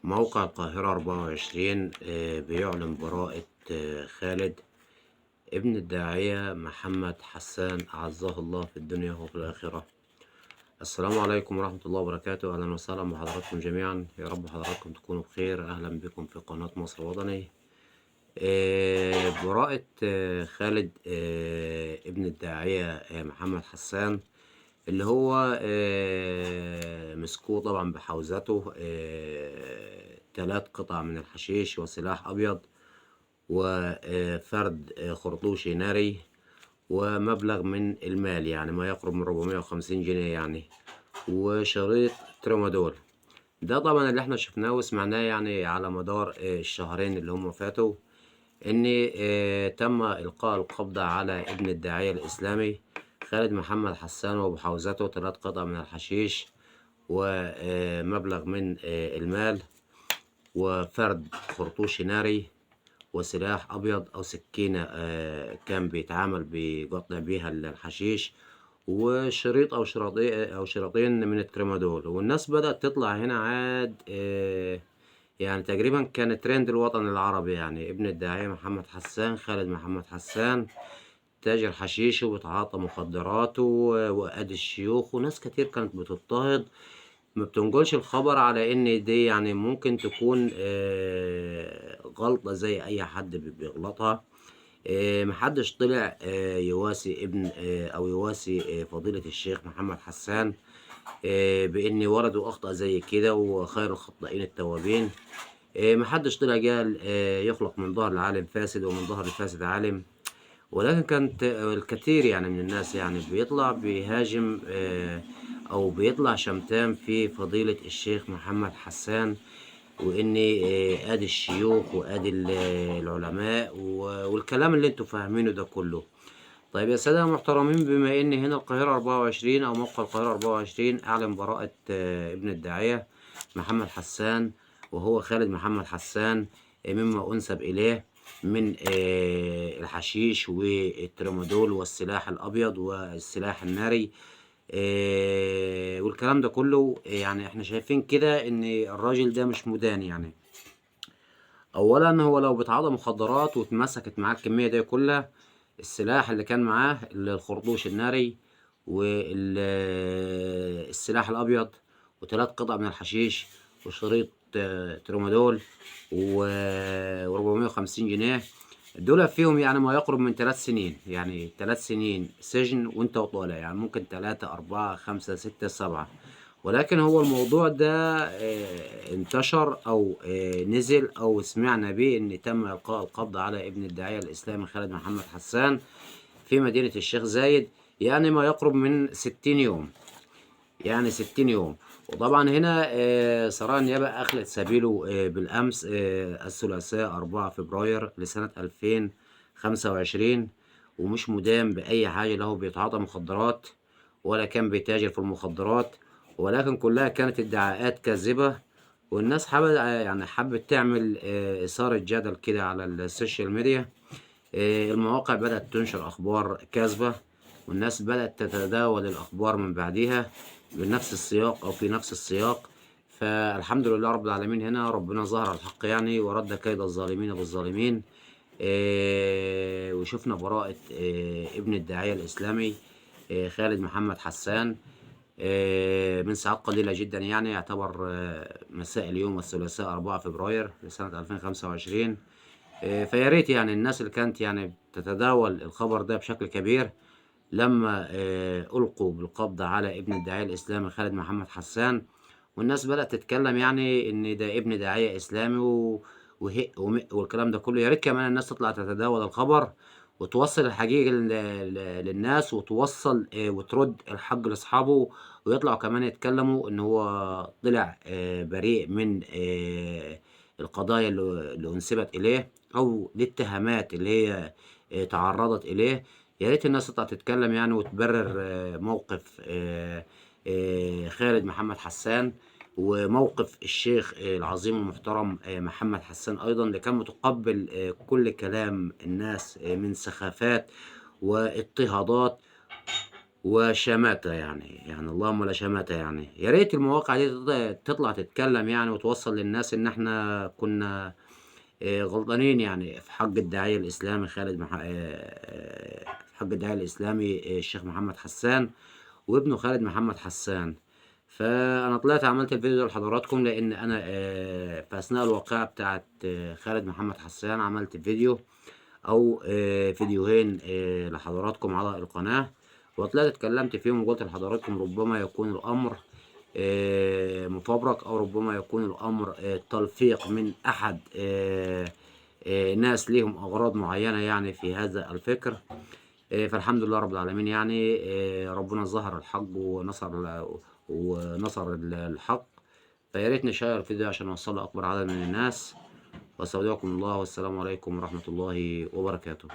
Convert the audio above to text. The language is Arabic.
موقع القاهرة 24 بيعلن براءة خالد ابن الداعية محمد حسان أعزه الله في الدنيا وفي الآخرة. السلام عليكم ورحمة الله وبركاته. أهلا وسهلا بحضراتكم جميعا، يا رب حضراتكم تكونوا بخير. أهلا بكم في قناة مصر وطني. براءة خالد ابن الداعية محمد حسان، اللي هو مسكوه طبعا بحوزته 3 قطع من الحشيش وسلاح أبيض وفرد خرطوشي ناري ومبلغ من المال، يعني ما يقرب من 450 جنيه يعني، وشريط ترامادول. ده طبعا اللي احنا شفناه وسمعناه يعني على مدار الشهرين اللي هم فاتوا، ان تم إلقاء القبض على ابن الداعية الإسلامي خالد محمد حسان وبحوزته 3 قطع من الحشيش ومبلغ من المال وفرد خرطوش ناري وسلاح أبيض أو سكينة كان بيتعامل بقطع بيها الحشيش، وشريط أو شريطين من الترامادول. والناس بدأت تطلع هنا عاد يعني تقريبا كان ترند الوطن العربي، يعني ابن الداعية محمد حسان خالد محمد حسان تاجر حشيش وبيتعاطى مخدرات وأدي الشيوخ، وناس كتير كانت بتضطهد. ما بتنقلش الخبر على ان دي يعني ممكن تكون غلطة زي اي حد بيغلطها. محدش طلع يواسي ابن او يواسي فضيلة الشيخ محمد حسان بان ورد اخطأ زي كده، وخير الخطائين التوابين. محدش طلع قال يخلق من ظهر العالم فاسد ومن ظهر الفاسد عالم. ولكن كانت الكثير يعني من الناس يعني بيطلع بيهاجم أو بيطلع شمتان في فضيلة الشيخ محمد حسان، وإن آدي الشيوخ وآدي العلماء والكلام اللي انتوا فاهمينه ده كله. طيب يا سادة المحترمين، بما إن هنا القاهرة 24 أو موقع القاهرة 24 أعلن براءة ابن الداعية محمد حسان وهو خالد محمد حسان مما أنسب إليه من الحشيش والترامادول والسلاح الأبيض والسلاح الناري والكلام ده كله. يعني احنا شايفين كده إن الراجل ده مش مدان يعني. أولا هو لو بيتعاطى مخدرات واتمسكت معاه الكمية دي كلها، السلاح اللي كان معاه الخرطوش الناري والسلاح الأبيض و3 قطع من الحشيش وشريط ترامادول و450 جنيه، دول فيهم يعني ما يقرب من 3 سنين، يعني 3 سنين سجن وانت وطالع، يعني ممكن 3 4 5 6 7. ولكن هو الموضوع ده انتشر او نزل او سمعنا بيه ان تم القاء القبض على ابن الداعية الاسلامي خالد محمد حسان في مدينة الشيخ زايد، يعني ما يقرب من 60 يوم، يعني 60 يوم. وطبعا هنا سراء النيابة أخلت سبيله بالأمس الثلاثاء 4 فبراير لسنة 2025، ومش مدان بأي حاجة، له بيتعاطى مخدرات ولا كان بيتاجر في المخدرات، ولكن كلها كانت ادعاءات كاذبة. والناس حبت تعمل إثارة جدل كده على السوشيال ميديا. المواقع بدأت تنشر أخبار كاذبة، والناس بدأت تتداول الأخبار من بعدها بنفس السياق أو في نفس السياق. فالحمد لله رب العالمين، هنا ربنا ظهر الحق يعني ورد كيد الظالمين بالظالمين. وشفنا براءة ابن الداعية الإسلامي خالد محمد حسان من ساعات قليلة جدا، يعني يعتبر مساء اليوم الثلاثاء 4 فبراير لسنة 2025. فيا ريت يعني الناس اللي كانت يعني تتداول الخبر ده بشكل كبير لما ألقوا بالقبض على ابن الداعية الإسلامي خالد محمد حسان، والناس بدأت تتكلم يعني إن ده ابن داعية إسلامي والكلام ده كله. يا ريت كمان الناس تطلع تتداول الخبر وتوصل الحقيقة للناس، وتوصل وترد الحق لأصحابه، ويطلعوا كمان يتكلموا إن هو طلع بريء من القضايا اللي أنسبت إليه أو الاتهامات اللي هي تعرضت إليه. يا ريت الناس تطلع تتكلم يعني وتبرر موقف خالد محمد حسان وموقف الشيخ العظيم المحترم محمد حسان أيضا، اللي كان متقبل كل كلام الناس من سخافات واضطهادات وشماتة يعني اللهم لا شماتة يعني. يا ريت المواقع دي تطلع تتكلم يعني وتوصل للناس ان احنا كنا غلطانين يعني في حق الداعية الإسلامي في حق الداعية الإسلامي الشيخ محمد حسان وابنه خالد محمد حسان. فأنا طلعت عملت الفيديو ده لحضراتكم لأن أنا في أثناء الواقعة بتاعت خالد محمد حسان عملت فيديو أو فيديوهين لحضراتكم على القناة، وطلعت اتكلمت فيهم وقلت لحضراتكم ربما يكون الأمر مفبرك، أو ربما يكون الأمر تلفيق من أحد ناس ليهم أغراض معينة يعني في هذا الفكر. فالحمد لله رب العالمين يعني ربنا ظهر الحق ونصر الحق. فيا ريت نشير الفيديو عشان نوصل لأكبر عدد من الناس. واستودعكم الله، والسلام عليكم ورحمة الله وبركاته.